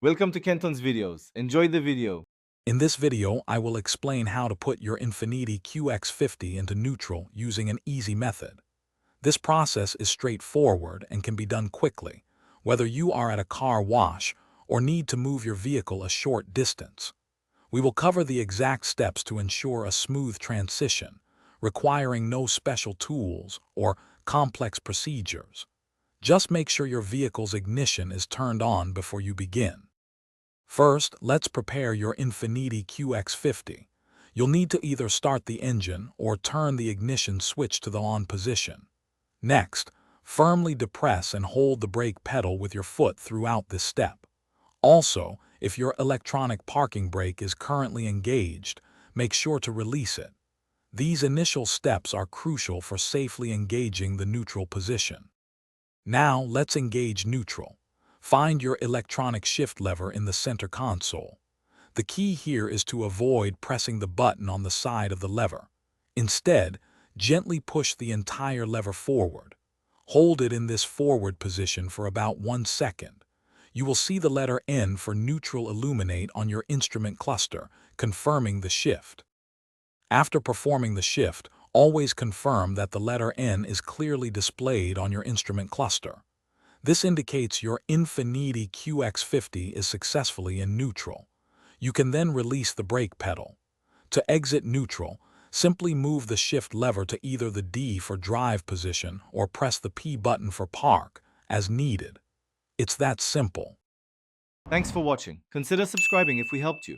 Welcome to Kenton's videos. Enjoy the video. In this video, I will explain how to put your Infiniti QX50 into neutral using an easy method. This process is straightforward and can be done quickly, whether you are at a car wash or need to move your vehicle a short distance. We will cover the exact steps to ensure a smooth transition, requiring no special tools or complex procedures. Just make sure your vehicle's ignition is turned on before you begin. First, let's prepare your Infiniti QX50. You'll need to either start the engine or turn the ignition switch to the on position. Next, firmly depress and hold the brake pedal with your foot throughout this step. Also, if your electronic parking brake is currently engaged, make sure to release it. These initial steps are crucial for safely engaging the neutral position. Now, let's engage neutral. Find your electronic shift lever in the center console. The key here is to avoid pressing the button on the side of the lever. Instead, gently push the entire lever forward. Hold it in this forward position for about 1 second. You will see the letter N for neutral illuminate on your instrument cluster, confirming the shift. After performing the shift, always confirm that the letter N is clearly displayed on your instrument cluster. This indicates your Infiniti QX50 is successfully in neutral. You can then release the brake pedal. To exit neutral, simply move the shift lever to either the D for drive position or press the P button for park, as needed. It's that simple. Thanks for watching. Consider subscribing if we helped you.